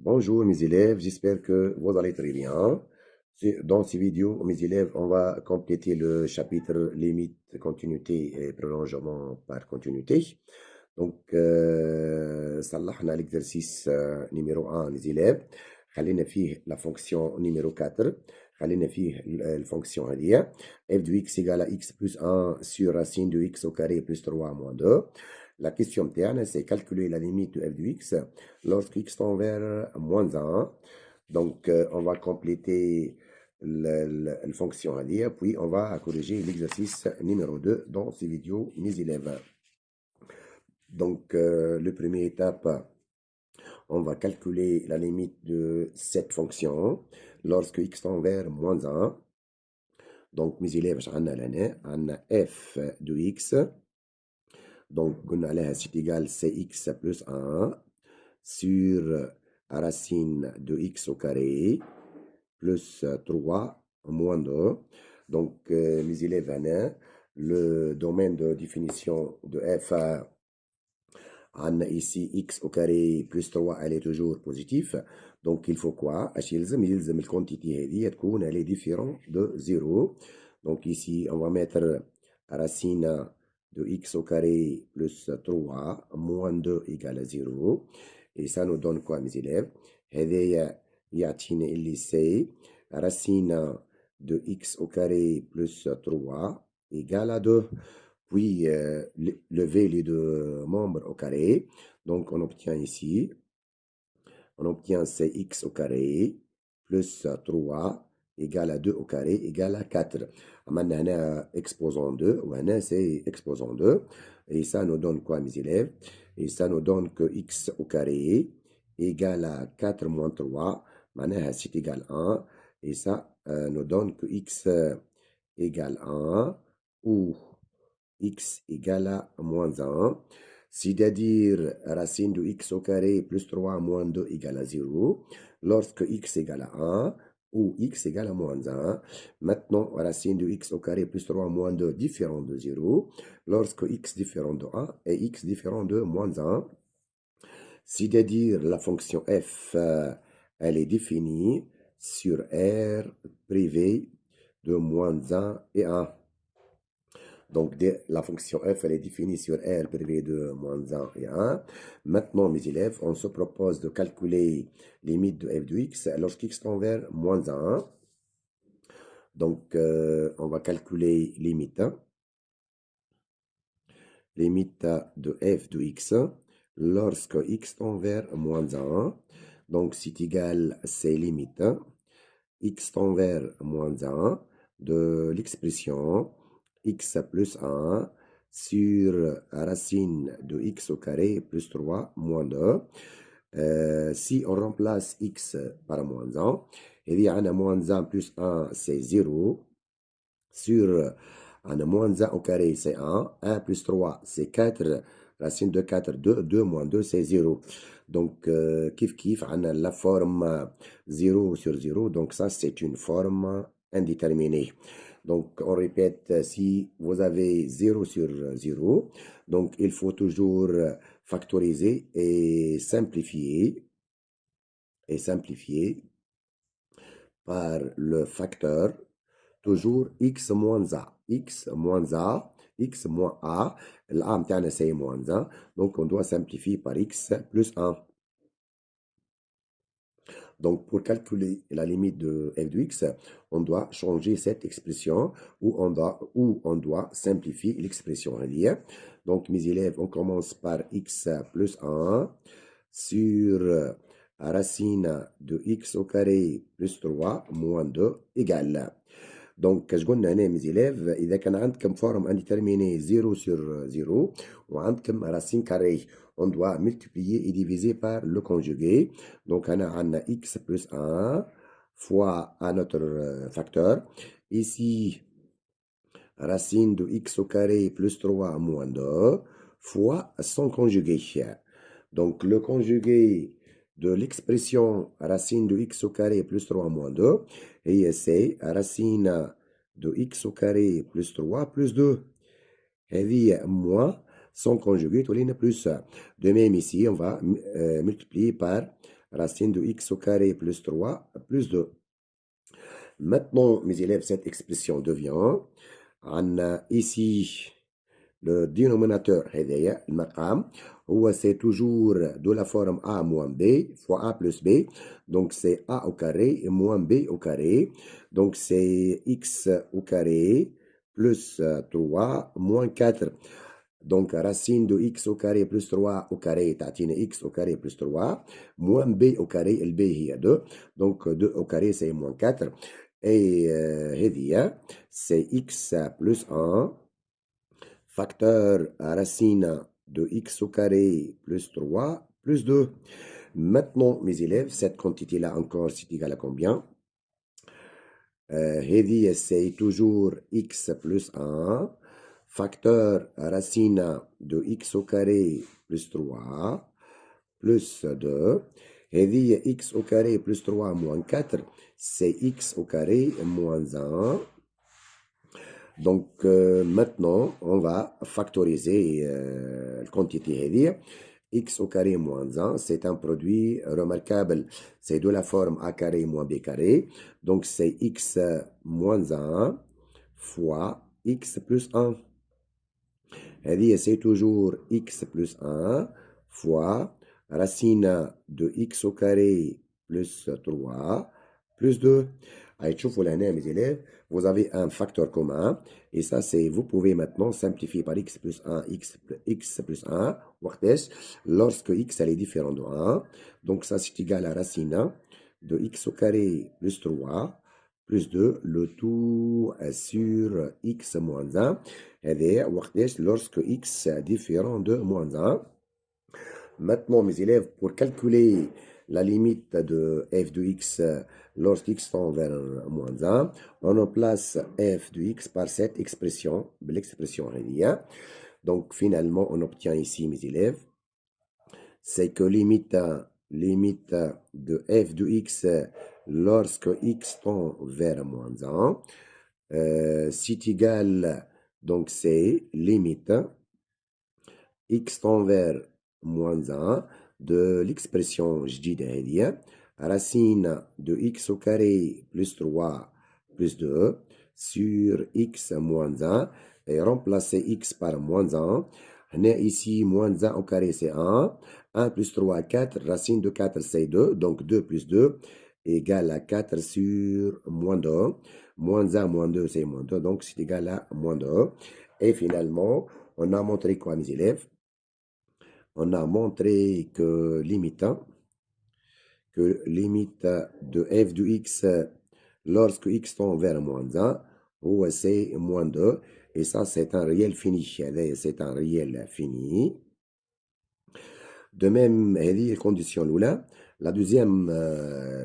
Bonjour mes élèves, j'espère que vous allez très bien. Dans ces vidéos, mes élèves, on va compléter le chapitre limite, continuité et prolongement par continuité. Donc, صلحنا l'exercice numéro 1 les élèves. خلينا فيه la fonction numéro 4. خلينا فيه الfonction هذه f de x égale à x plus 1 sur racine de x au carré plus 3 moins 2. La question interne, c'est calculer la limite de f de x lorsque x tend vers moins 1. Donc, on va compléter la fonction à lire, puis on va corriger l'exercice numéro 2 dans ces vidéos, mes élèves. Donc, la première étape, on va calculer la limite de cette fonction lorsque x tend vers moins 1. Donc, mes élèves, on a f de x. Donc, on a c'est égal cx plus 1 sur racine de x au carré plus 3 moins 2. Donc, mes élèves, le domaine de définition de f, on a ici x au carré plus 3, elle est toujours positive. Donc, il faut quoi? La quantité elle est différente de 0. Donc, ici, on va mettre racine de x au carré plus 3 moins 2 égale à 0. Et ça nous donne quoi, mes élèves? هذايا يعطينا اللي سي racine de x au carré plus 3 égale à 2. Puis, lever les deux membres au carré. Donc, on obtient ici, on obtient cx au carré plus 3 égale à 2 au carré égale à 4. Maintenant, on a exposant 2, ou on c'est exposant 2. Et ça nous donne quoi, mes élèves? Et ça nous donne que x au carré égale à 4 moins 3. Maintenant, c'est égal à 1. Et ça nous donne que x égale à 1 ou x égale à moins 1. C'est-à-dire racine de x au carré plus 3 moins 2 égale à 0. Lorsque x égale à 1 ou x égale à moins 1. Maintenant, racine de x au carré plus 3 moins 2 différent de 0. Lorsque x différent de 1 et x différent de moins 1. C'est-à-dire la fonction f, elle est définie sur R privé de moins 1 et 1. Donc, la fonction f, elle est définie sur R privé de moins 1 et 1. Maintenant, mes élèves, on se propose de calculer limite de f de x lorsqu'x tend vers moins 1. Donc, on va calculer limite. Limite de f de x lorsque x tend vers moins 1. Donc, c'est égal à ces limites x tend vers moins 1 de l'expression x plus 1 sur racine de x au carré plus 3 moins 2. Si on remplace x par moins 1, il y a un moins 1 plus 1, c'est 0. Sur un moins 1 au carré, c'est 1. 1 plus 3, c'est 4. Racine de 4, 2. 2 moins 2, c'est 0. Donc, kif kif, on a la forme 0 sur 0. Donc, ça, c'est une forme indéterminée. Donc, on répète, si vous avez 0 sur 0, donc il faut toujours factoriser et simplifier par le facteur toujours x moins a. X moins a, x moins a. L'a, c'est moins 1. Donc, on doit simplifier par x plus 1. Donc, pour calculer la limite de f de x, on doit changer cette expression ou on doit simplifier l'expression liée. Donc, mes élèves, on commence par x plus 1 sur racine de x au carré plus 3 moins 2 égale. Donc, je قلنا هنا mes élèves, إذا كان عندكم forme indéterminée 0 sur 0 وعندكم racine carrée, on doit multiplier et diviser par le conjugué. Donc, on a x plus 1 fois un autre facteur. Ici, racine de x au carré plus 3 moins 2 fois son conjugué. Donc, le conjugué de l'expression racine de x au carré plus 3 moins 2, et c'est racine de x au carré plus 3 plus 2. Et moins son conjugué, tout plus. De même ici, on va multiplier par racine de x au carré plus 3 plus 2. Maintenant, mes élèves, cette expression devient, on a ici le dénominateur, هذايا المقام هو c'est toujours de la forme a moins b fois a plus b, donc c'est a au carré moins b au carré, donc c'est x au carré plus 3 moins 4. Donc racine de x au carré plus 3 au carré تعطينا x au carré plus 3 moins b au carré, le b هي 2, donc 2 au carré c'est moins 4, et هذه c'est x plus 1 facteur racine de x au carré plus 3 plus 2. Maintenant, mes élèves, cette quantité-là encore, c'est égal à combien? C'est toujours x plus 1, facteur racine de x au carré plus 3 plus 2. X au carré plus 3 moins 4, c'est x au carré moins 1. Donc maintenant, on va factoriser la quantité. X au carré moins 1, c'est un produit remarquable. C'est de la forme a carré moins b carré. Donc c'est x moins 1 fois x plus 1. C'est toujours x plus 1 fois racine de x au carré plus 3 plus 2. Allez, تشوفوا لهنا mes élèves, vous avez un facteur commun, et ça c'est, vous pouvez maintenant simplifier par x plus 1, x plus 1, lorsque x est différent de 1, donc ça c'est égal à racine de x au carré plus 3 plus 2, le tout sur x moins 1, et lorsque x est différent de moins 1. Maintenant, mes élèves, pour calculer la limite de f de x lorsqu'x tend vers moins 1, on remplace f de x par cette expression, l'expression réelle. Donc, finalement, on obtient ici, mes élèves, c'est que limite de f de x lorsque x tend vers moins 1, c'est égal, donc c'est limite x tend vers moins 1 de l'expression جديدة هذه racine de x au carré plus 3 plus 2 sur x moins 1 et remplacer x par moins 1. Ici, moins 1 au carré c'est 1. 1 plus 3, 4. Racine de 4 c'est 2. Donc 2 plus 2 égale à 4 sur moins 2. Moins 1 moins 2 c'est moins 2. Donc c'est égal à moins 2. Et finalement, on a montré quoi mes élèves? On a montré que limite de f de x lorsque x tend vers moins 1, c'est moins 2. Et ça, c'est un réel fini. C'est un réel fini. De même, هذه condition l'oula. La deuxième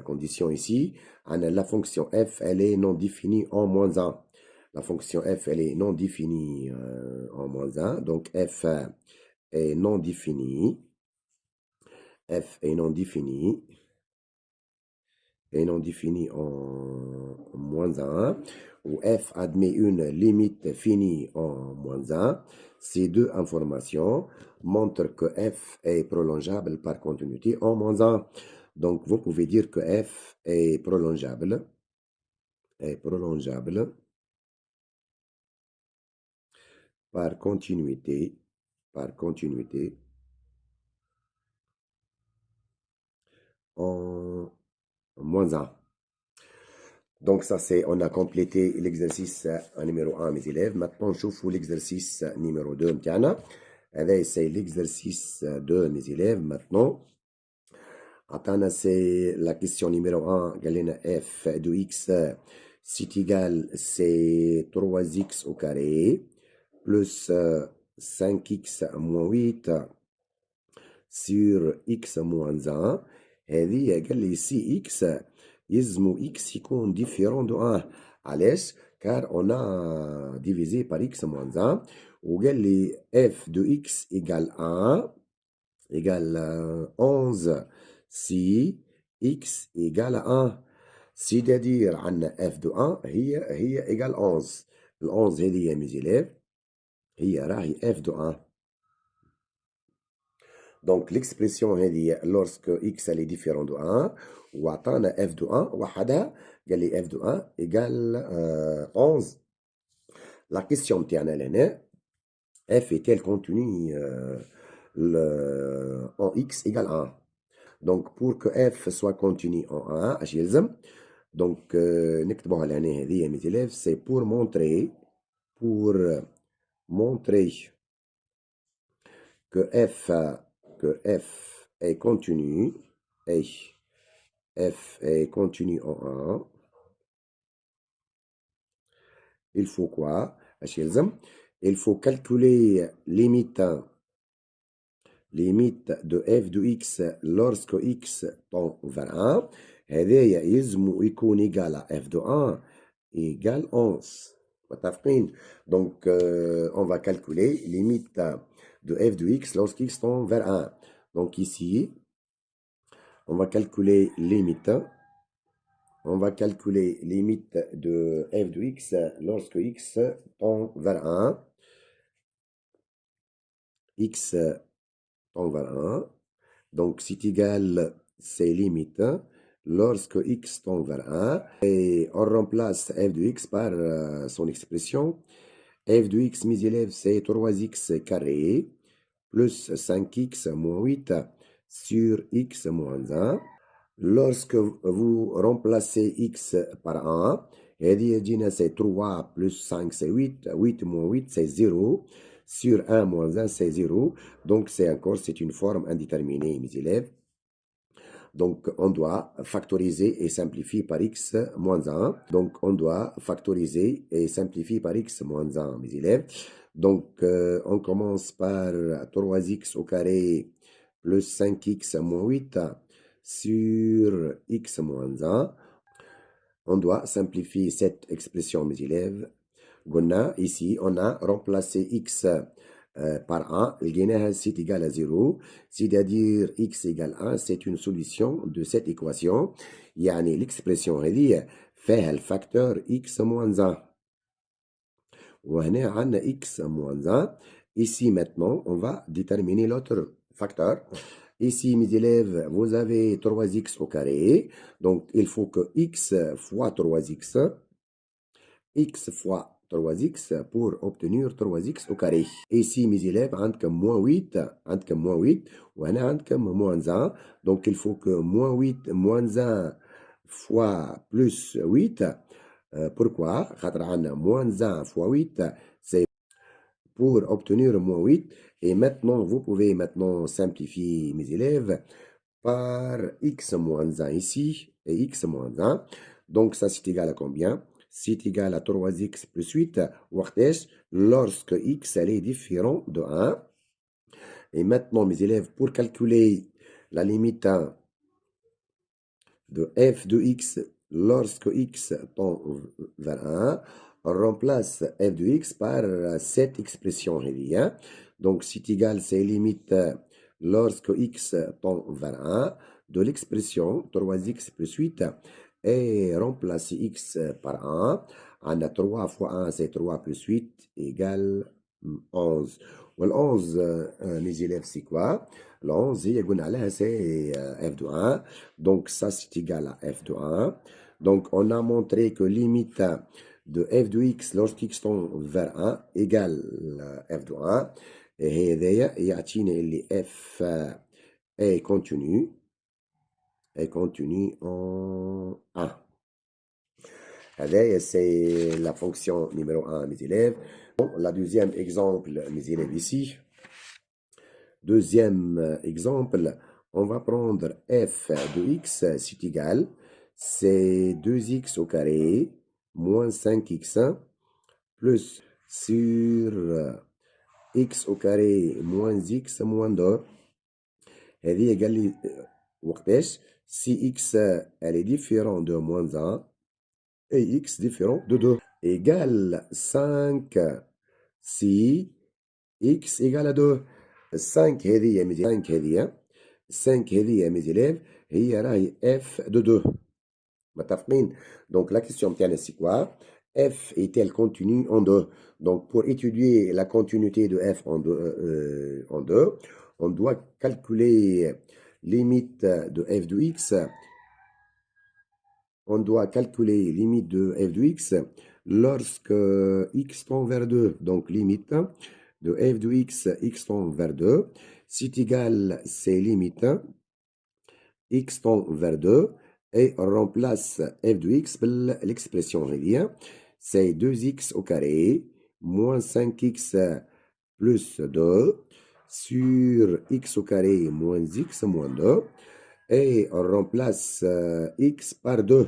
condition ici, la fonction f, elle est non définie en moins 1. La fonction f, elle est non définie en moins 1. Donc, f est non définie. F est non défini en moins 1, où f admet une limite finie en moins 1. Ces deux informations montrent que f est prolongeable par continuité en moins 1. Donc, vous pouvez dire que f est prolongeable par continuité en moins 1. Donc ça c'est, on a complété l'exercice numéro 1 mes élèves. Maintenant je trouve l'exercice numéro 2 متاعنا. C'est l'exercice 2 mes élèves maintenant. عطانا c'est la question numéro 1 قال لنا f de x c'est égal c'est 3x au carré plus 5x moins 8 sur x moins 1. هذه قال لي سي x يلزمو x يكون différent de 1. علاش؟ car on a divisé par x moins 1 وقال لي f de x égale 1 égale 11 si x égale 1. C'est-à-dire عندنا f de 1 هي égale 11. ال 11 هذه يا mes élèves هي راهي f de 1. Donc l'expression هذه lorsque x elle est différent de 1 وعطانا f de 1 وحدها قال لي f de 1 égale 11. La question تاعنا لهنا f est-elle contenue en x égale 1. Donc pour que f soit continue en 1 اش يلزم؟ Donc نكتبوها لهنا هذه mes élèves c'est pour montrer que f est continue f est continue en 1. Il faut quoi? اش يلزم؟ Il faut calculer limite de f de x lorsque x tend vers 1. هذايا يلزم يكون égal à f de 1 égale 11. متفقين؟ Donc on va calculer limite de f de x lorsque x tend vers 1. Donc ici, on va calculer limite de f de x lorsque x tend vers 1. X tend vers 1. Donc c'est égal, c'est limite lorsque x tend vers 1. Et on remplace f de x par son expression. F de x, mes élèves, c'est 3x carré plus 5x moins 8 sur x moins 1. Lorsque vous remplacez x par 1, c'est 3 plus 5 c'est 8, 8 moins 8 c'est 0, sur 1 moins 1 c'est 0, donc c'est une forme indéterminée mes élèves. Donc on doit factoriser et simplifier par x moins 1. Donc on doit factoriser et simplifier par x moins 1 mes élèves. Donc on commence par 3x au carré plus 5x moins 8 sur x moins 1. On doit simplifier cette expression, mes élèves. Ici, on a remplacé x par 1. C'est égal à 0. C'est-à-dire x égale 1, c'est une solution de cette équation. يعني l'expression هذه فيها الفacteur x moins 1. وهنا عندنا x moins 1. Ici, maintenant, on va déterminer l'autre facteur. Ici, mes élèves, vous avez 3x au carré. Donc, il faut que x fois 3x fois 3x pour obtenir 3x au carré. Ici, mes élèves, عندكم moins 8, وهنا عندكم moins 1. Donc, il faut que moins 8, moins 1 fois plus 8. Pourquoi? خاطر عندنا moins 1 fois 8, c'est pour obtenir moins 8. Et maintenant, vous pouvez maintenant simplifier, mes élèves, par x moins 1 ici, et x moins 1. Donc, ça, c'est égal à combien? C'est égal à 3x plus 8, lorsque x elle est différent de 1. Et maintenant, mes élèves, pour calculer la limite de f de x lorsque x tend vers 1, on remplace f de x par cette expression. Donc, c'est égal, c'est limite lorsque x tend vers 1 de l'expression 3x plus 8 et remplacer x par 1. On a 3 fois 1, c'est 3 plus 8 égale 11. Le 11, mes élèves, c'est quoi? Le 11, c'est f de 1. Donc, ça, c'est égal à f de 1. Donc, on a montré que limite de f de x lorsqu'x tend vers 1 égale f de 1. Et هذايا يعطينا اللي f est continue en 1. هذايا c'est la fonction numéro 1 mes élèves. Bon, la deuxième exemple mes élèves ici. Deuxième exemple, on va prendre f de x, c'est égal, c'est 2x au carré moins 5x plus sur x au carré moins x moins 2. هذه قال لي وقتاش si x elle est différent de moins 1 et x différent de 2 égale 5 si x égale à 2. 5 هذه يا mes élèves هي راهي f de 2. متفقين؟ Donc la question بتاعنا c'est quoi? F est-elle continue en 2? Donc pour étudier la continuité de f en 2, on doit calculer limite de f de x. On doit calculer limite de f de x lorsque x tend vers 2. Donc, limite de f de x tend vers 2. C'est égal, c'est limite x tend vers 2. Et on remplace f de x par l'expression réelle. C'est 2x au carré moins 5x plus 2 sur x au carré moins x moins 2. Et on remplace x par 2.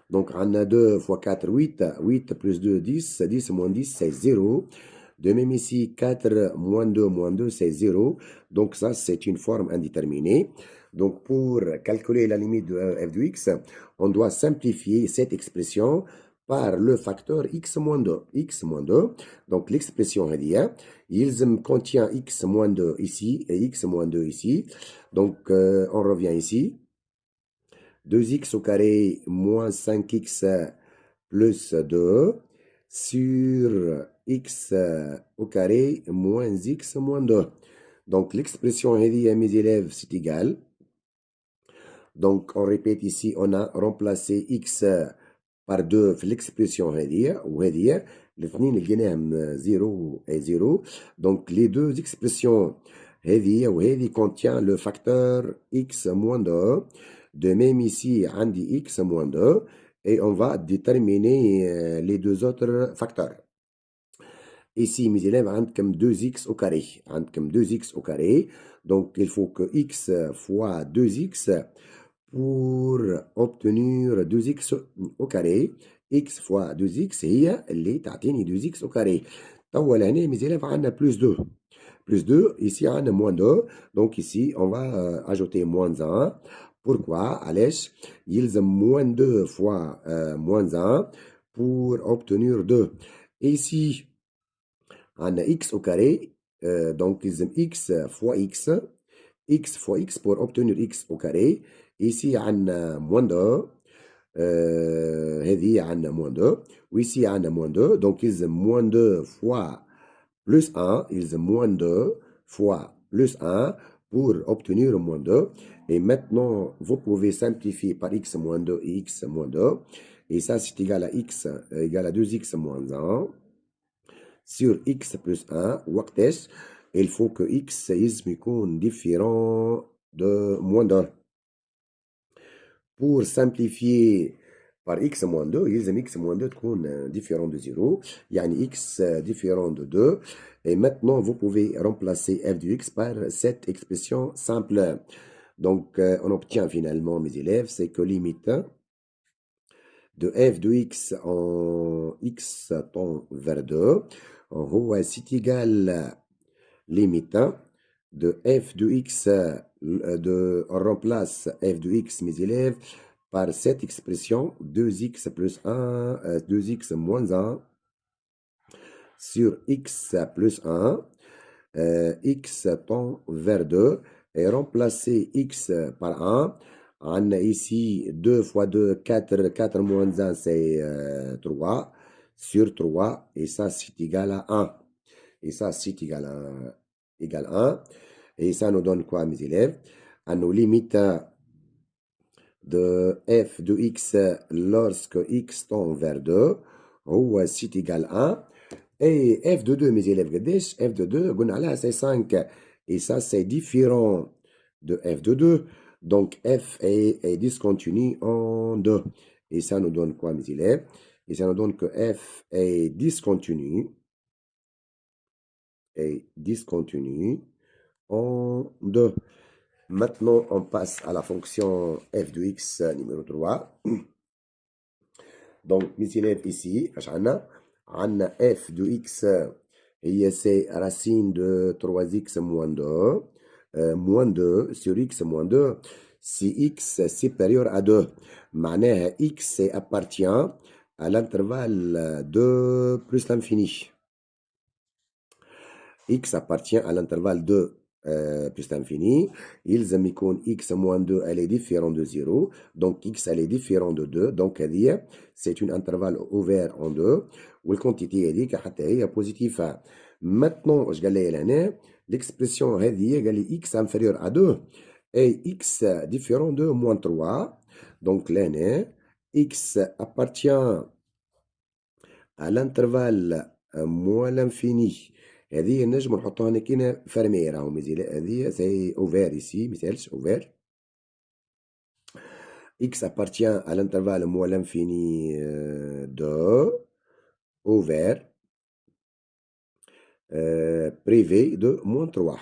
Donc, on a 2 fois 4, 8. 8 plus 2, 10. 10 moins 10, c'est 0. De même ici, 4 moins 2, c'est 0. Donc, ça, c'est une forme indéterminée. Donc, pour calculer la limite de f de x, on doit simplifier cette expression par le facteur x moins 2. X moins 2. Donc, l'expression est dit, il contient x moins 2 ici et x moins 2 ici. Donc, on revient ici. 2x au carré moins 5x plus 2 sur x au carré moins x moins 2. Donc, l'expression, mes élèves, c'est égal. Donc, on répète ici, on a remplacé x par 2 في l'expression هذه وهذه الاثنين لقيناهم 0 et 0. Donc, les deux expressions هذه وهذه contient le facteur x moins 2. De même ici, on dit x moins 2 et on va déterminer les deux autres facteurs. Ici, mes élèves, on a comme 2x au carré. On a comme 2x au carré. Donc, il faut que x fois 2x pour obtenir 2x au carré. X fois 2x هي اللي تعطيني 2x au carré. طول هنا mes élèves on a plus 2. Plus 2, ici on a moins 2. Donc ici on va ajouter moins 1. Pourquoi? علاش يلزم moins 2 fois moins 1 pour obtenir 2. Et ici on a x au carré. Donc يلزم x fois x. X fois x pour obtenir x au carré. Ici, on a moins 2. هذه عندنا moins 2. Ici, on a moins 2. Donc, ils ont moins 2 fois plus 1. Ils ont moins 2 fois plus 1 pour obtenir moins 2. Et maintenant, vous pouvez simplifier par x moins 2 et x moins 2. Et ça, c'est égal à x égal à 2x moins 1 sur x plus 1. وقتاش il faut que x يكون différent de moins 2. Pour simplifier par x moins 2, يلزم x moins 2 تكون différent de 0. يعني x différent de 2. Et maintenant, vous pouvez remplacer f de x par cette expression simple. Donc, on obtient finalement, mes élèves, c'est que limite de f de x en x tend vers 2, c'est égal limite de f de x, on remplace f de x, mes élèves, par cette expression 2x plus 1, 2x moins 1 sur x plus 1, x tend vers 2, et remplacer x par 1. On a ici 2 fois 2, 4, 4 moins 1, c'est 3, sur 3, et ça c'est égal à 1. Et ça c'est égal à 1. Et ça nous donne quoi, mes élèves? À nos limites de f de x lorsque x tend vers 2, هو c'est égal à 1. Et f de 2, mes élèves, قديش؟ f de 2, قلنا عليها c'est 5. Et ça, c'est différent de f de 2. Donc, f est discontinu en 2. Et ça nous donne quoi, mes élèves? Et ça nous donne que f est discontinu en 2. Maintenant, on passe à la fonction f de x numéro 3. Donc, mes élèves, ici, on a f de x, c'est racine de 3x moins 2, moins 2 sur x moins 2. Si x est supérieur à 2, معناها x appartient à l'intervalle 2 plus l'infini. X appartient à l'intervalle 2 plus l'infini. يلزم يكون x moins 2 elle est différente de 0. Donc x elle est différente de 2. Donc c'est une intervalle ouvert en 2. والquantité هذيك حتى هي positive. Maintenant, je gagne l'expression x inférieur à 2 et x différent de moins 3. Donc, l'année, x appartient à l'intervalle moins l'infini. هذه نجم نحطوها هنا كينا فرمية راهو مازال هذه سي اوفير ici مثالش اوفير. X appartient à l'intervalle moins l'infini de ouvert privé de moins 3.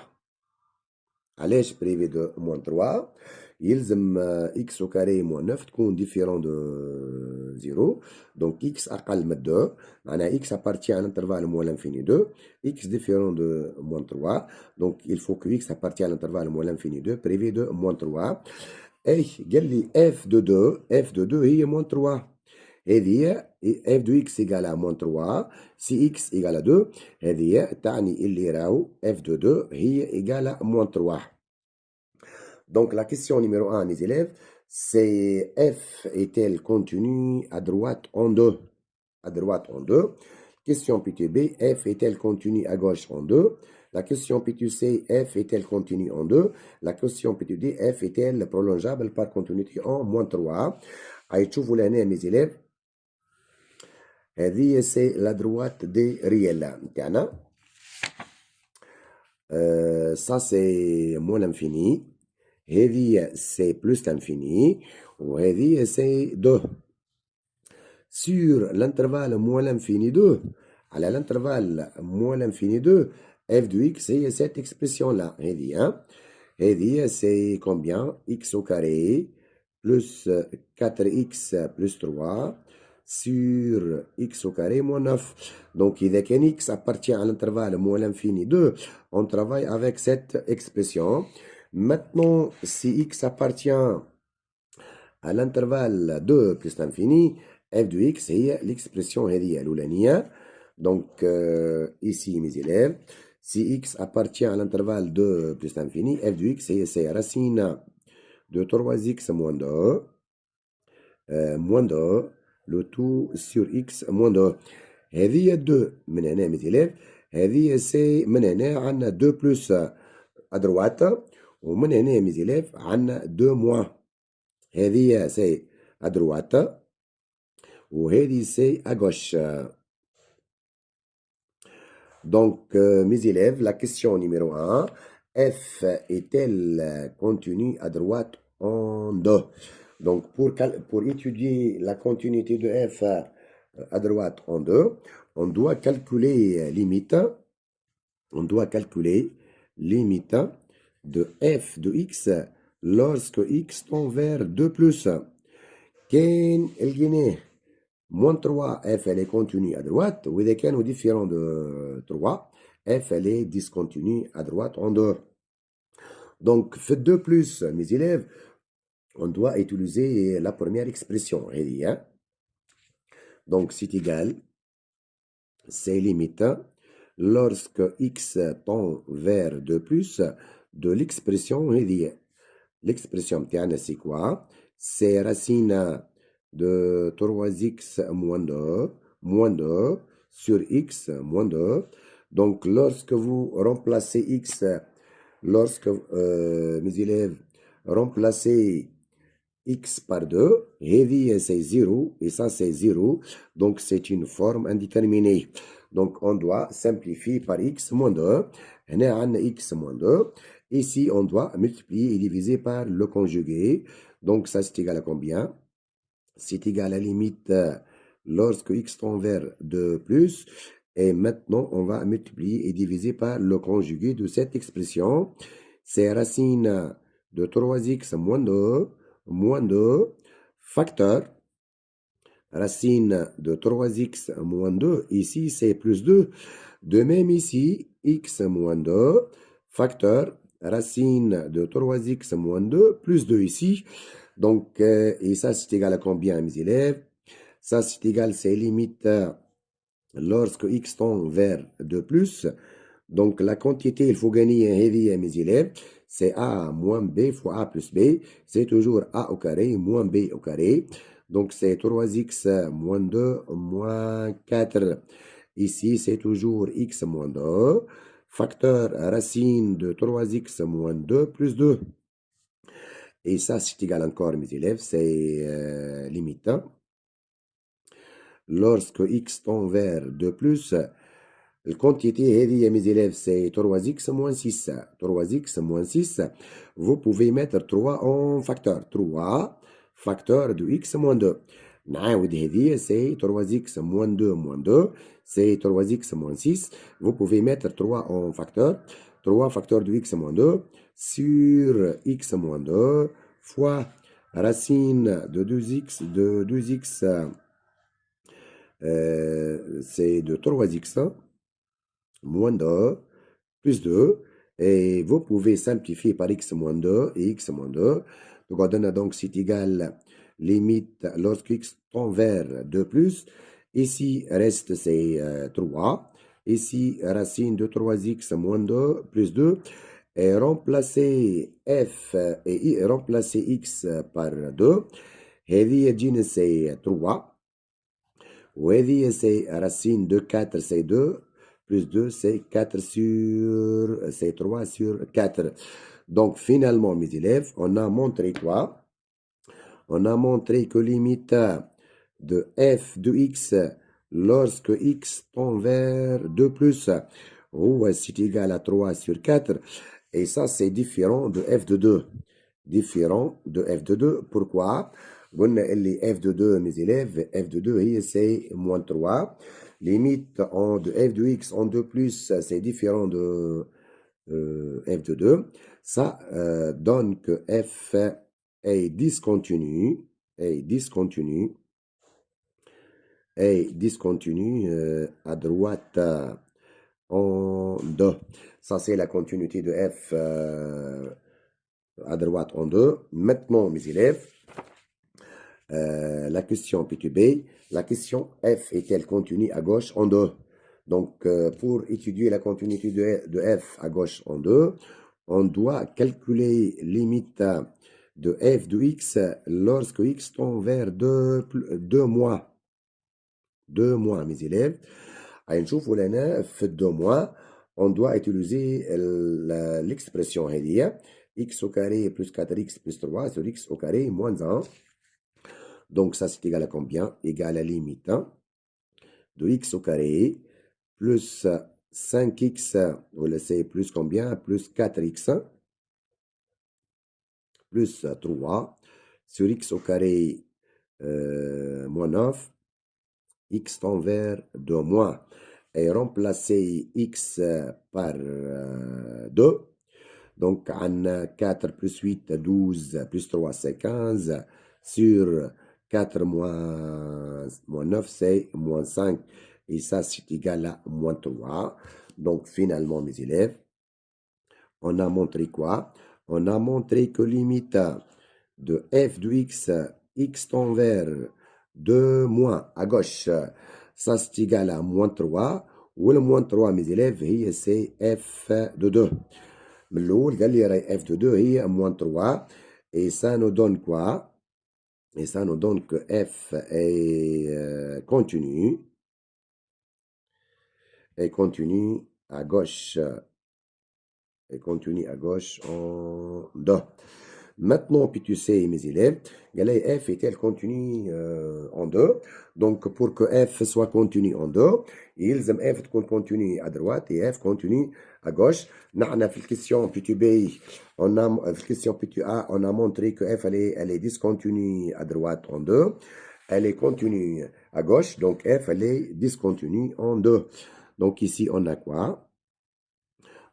علاش privé de moins 3 يلزم x au carré moins 9 تكون différent de 0. Donc x أقل من 2 معناها x appartient à l'intervalle moins l'infini 2 x différent de moins 3. Donc il faut que x appartient à l'intervalle moins l'infini 2 privé de moins 3. اي قال لي اف دو 2 اف دو 2 هي موان 3 هذه اف دو اكس ايكال ا موان 3 سي اكس ايكال 2 هذه تعني اللي راهو اف دو 2 هي ايكال ا موان 3. Donc la question numéro 1 mes élèves c'est f est-elle contenue à droite en 2 à droite en 2. Question PTB, f est-elle contenue à gauche en 2. La question PTC, f est-elle continue en 2. La question PTD, f est-elle prolongeable par continuité en moins 3. Allez, تشوفوا لهنا mes élèves. هذه c'est la droite des réels نتاعنا. Ça c'est moins l'infini. هذه c'est plus l'infini. وهذه c'est 2. Sur l'intervalle moins l'infini 2, à l'intervalle moins l'infini 2, f de x, c'est cette expression-là. C'est combien? X au carré plus 4x plus 3 sur x au carré moins 9. Donc, il y a x appartient à l'intervalle moins l'infini 2. On travaille avec cette expression. Maintenant, si x appartient à l'intervalle 2 plus l'infini, f de x هي l'expression هذه الأولانية. Donc ici mes élèves, si x appartient à l'intervalle 2 plus l'infini, f de x c'est racine de 3x moins 2 moins 2 le tout sur x moins 2. هذه 2 من هنا mes élèves. هذه c'est من هنا عندنا 2 plus à droite ومن هنا mes élèves عندنا 2 moins. هذه c'est à droite وهذه c'est à gauche. Donc, mes élèves, la question numéro 1, f est-elle contenue à droite en 2? Donc, pour étudier la continuité de f à droite en 2, on doit calculer limite. On doit calculer limite de f de x lorsque x tend vers 2 plus. كاين الجنيه moins 3 f elle est contenue à droite وإذا كانوا différent de 3 f elle est discontinue à droite en 2. Donc fait 2 plus mes élèves on doit utiliser la première expression donc c'est égal c'est limite lorsque x tend vers 2 plus de l'expression l'expression c'est quoi? C'est racine de 3x moins 2 sur x moins 2. Donc, lorsque vous remplacez x, lorsque mes élèves remplacez x par 2, c'est 0 et ça c'est 0. Donc, c'est une forme indéterminée. Donc, on doit simplifier par x moins 2. On a x moins 2. Ici, on doit multiplier et diviser par le conjugué. Donc, ça, c'est égal à combien? C'est égal à la limite lorsque x tend vers 2 plus. Et maintenant, on va multiplier et diviser par le conjugué de cette expression. C'est racine de 3x moins 2 facteur. Racine de 3x moins 2. Ici, c'est plus 2. De même ici, x moins 2 facteur. Racine de 3x moins 2 plus 2 ici. Donc, et ça, c'est égal à combien, mes élèves? Ça, c'est égal, c'est limite lorsque x tend vers 2 plus. Donc, la quantité, il faut gagner, mes élèves, c'est a moins b fois a plus b. C'est toujours a au carré moins b au carré. Donc, c'est 3x moins 2 moins 4. Ici, c'est toujours x moins 2. Facteur racine de 3x moins 2 plus 2. Et ça, c'est égal encore, mes élèves, c'est limite. Lorsque x tend vers 2 plus, la quantité, mes élèves, c'est 3x moins 6. 3x moins 6, vous pouvez mettre 3 en facteur. 3 facteur de x moins 2. C'est 3x moins 2 moins 2, c'est 3x moins 6. Vous pouvez mettre 3 en facteur. 3 facteur de x moins 2 sur x moins 2 fois racine de 2x c'est de 3x moins 2 plus 2. Et vous pouvez simplifier par x moins 2 et x moins 2. Donc, on donne donc c'est égal limite lorsque x tend vers 2 plus. Ici, reste c'est 3. Ici, racine de 3x moins 2 plus 2. Et remplacer f et remplacer x par 2. هذه يجينا c'est 3. وهذه c'est racine de 4 c'est 2. Plus 2, c'est 4 sur... C'est 3 sur 4. Donc, finalement, mes élèves, on a montré quoi? On a montré que limite de f de x lorsque x tend vers 2 plus, c'est égal à 3 sur 4. Et ça, c'est différent de f de 2. Différent de f de 2. Pourquoi? Les f de 2, mes élèves, f de 2, c'est moins 3. Limite de f de x en 2 plus, c'est différent de f de 2. Ça donne que f est discontinu, à droite en 2. Ça, c'est la continuité de f à droite en 2. Maintenant, mes élèves, la question P2B, la question f est-elle continue à gauche en 2? Donc, pour étudier la continuité de f à gauche en 2, on doit calculer limite de f de x lorsque x tend vers 2 mois. 2 mois, mes élèves. هنشوفوا لنا في 2 mois, on doit utiliser l'expression x au carré plus 4x plus 3 sur x au carré moins 1. Donc, ça, c'est égal à combien? Égal à limite de x au carré plus 5x, voilà, c'est plus combien? Plus 4x plus 3 sur x au carré moins 9, x tend vers 2 mois. Et remplacer x par 2. Donc, on a 4 plus 8, 12, plus 3, c'est 15. Sur 4 moins 9, c'est moins 5. Et ça, c'est égal à moins 3. Donc, finalement, mes élèves, on a montré quoi? On a montré que limite de f de x, x tend vers 2 moins à gauche, ça c'est égal à moins 3. Ou le moins 3, mes élèves, c'est f de 2. من الأول قال لي راهي f de 2 هي moins 3. Et ça nous donne quoi? Et ça nous donne que f est continu. Et continue à gauche. Et continue à gauche en 2. Maintenant, puis tu sais, mes élèves, f est-elle continue en 2. Donc, pour que f soit continue en 2, il faut f continue à droite et f continue à gauche. Dans la question P2B, la question P2A, on a montré que f elle est discontinue à droite en 2. Elle est continue à gauche, donc f elle est discontinue en 2. Donc ici, on a quoi?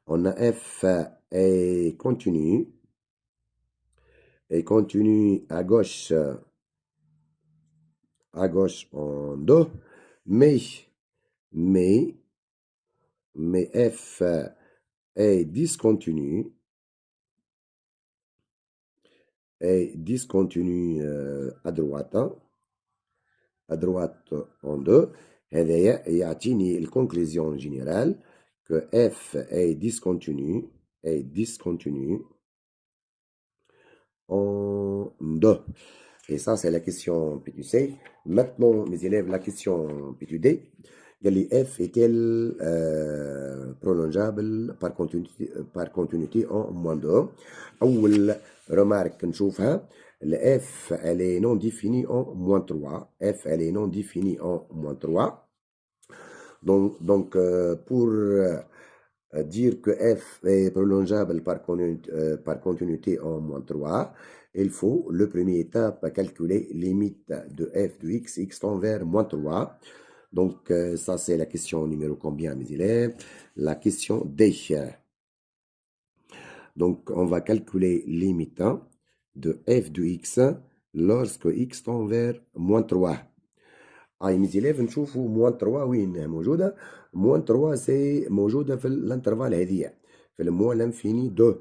On a f est continue. Et continue à gauche en 2, mais f est discontinu, à droite en 2. هذا يعطيني الكونكلوزيون générale que f est discontinu en 2. Et ça, c'est la question P2C. Maintenant, mes élèves, la question P2D. قال لي F est-elle prolongeable par continuité en moins 2. أول remarque نشوفها ال F elle est non définie en moins 3. F elle est non définie en moins 3. Donc pour dire que F est prolongeable par continuité en moins 3, il faut, le première étape, calculer limite de f de x tend vers moins 3. Donc, ça, c'est la question numéro combien, mes élèves? La question D. Donc, on va calculer limite de f de x lorsque x tend vers moins 3. mes élèves نشوفوا moins 3 وين موجودة؟ moins 3 سي موجودة في الانترفال هذية في الموان لانفيني 2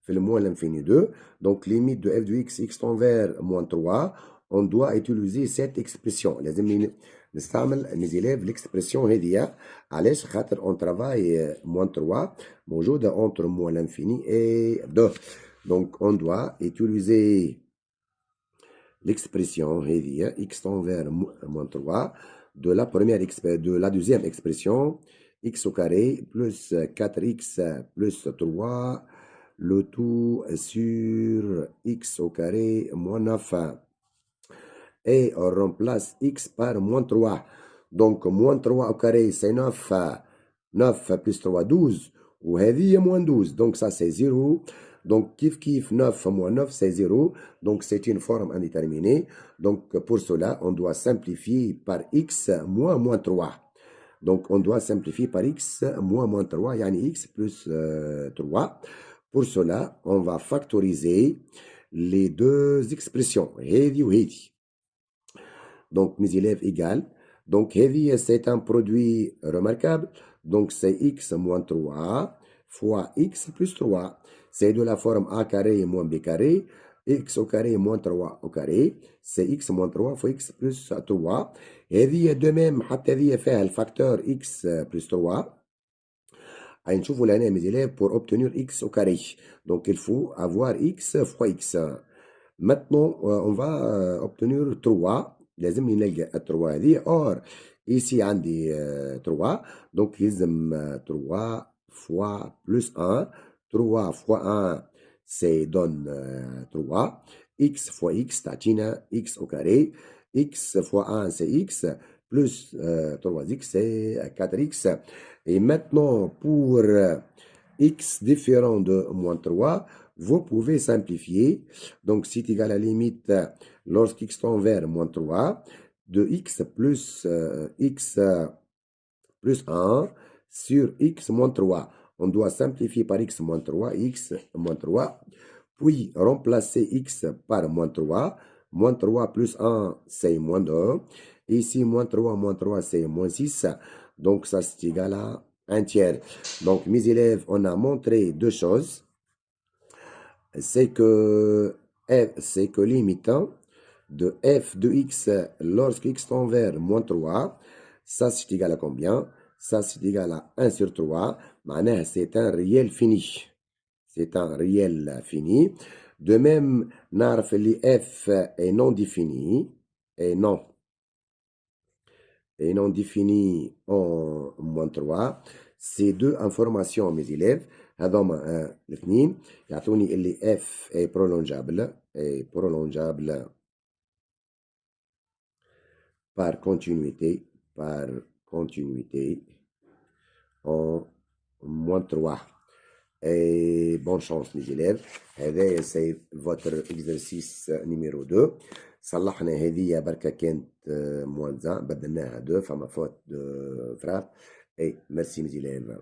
في الموان لانفيني 2 donc limite de f de x tend vers moins 3 on doit utiliser cette expression لازم نستعمل mes élèves l'expression هذية علاش خاطر on travaille moins 3 موجودة entre moins l'infini et 2 donc on doit utiliser l'expression x tend vers moins 3 de la deuxième expression x au carré plus 4x plus 3 le tout sur x au carré moins 9 et on remplace x par moins 3 donc moins 3 au carré c'est 9 9 plus 3 12 وهذه moins 12 donc ça c'est 0 donc kif 9 moins 9 c'est 0 donc c'est une forme indéterminée donc pour cela on doit simplifier par x moins 3 donc on doit simplifier par x moins 3 يعني x plus 3 pour cela on va factoriser les deux expressions هذه وهذه donc mes élèves égale donc heavy c'est un produit remarquable donc c'est x moins 3 fois x plus 3 c'est de la forme a carré moins b carré x au carré moins 3 au carré c'est x moins 3 fois x plus 3 هذه de même حتى هذه فيها الفاكتور x plus 3 هنشوفوا لهنا mes élèves pour obtenir x au carré donc il faut avoir x fois x maintenant on va obtenir 3 لازم نلقى 3 هذه اور ici عندي 3 donc يلزم 3 fois plus 1 3 fois 1 c'est donne 3 x fois x تعطينا x au carré x fois 1 c'est x plus 3x c'est 4x et maintenant pour x différent de moins 3 vous pouvez simplifier. Donc, c'est égal à la limite lorsqu'x tend vers moins 3 de x plus x plus 1 sur x moins 3. On doit simplifier par x moins 3, x moins 3, puis remplacer x par moins 3. Moins 3 plus 1, c'est moins 2. Ici, moins 3, c'est moins 6. Donc, ça, c'est égal à 1 tiers. Donc, mes élèves, on a montré deux choses. C'est que limitant de f de x lorsque x tend vers moins 3, ça c'est égal à combien? Ça c'est égal à 1 sur 3. معناها c'est un réel fini. C'est un réel fini. De même, نعرف اللي f est non défini et non défini en moins 3. Ces deux informations mes élèves هذوما الاثنين يعطوني اللي f est prolongeable par continuité en moins 3 et bonne chance mes élèves هذا c'est votre exercice numéro 2 صلحنا هذه بركة كانت moins 1 بدلناها 2 فما faute de frappe et merci mes élèves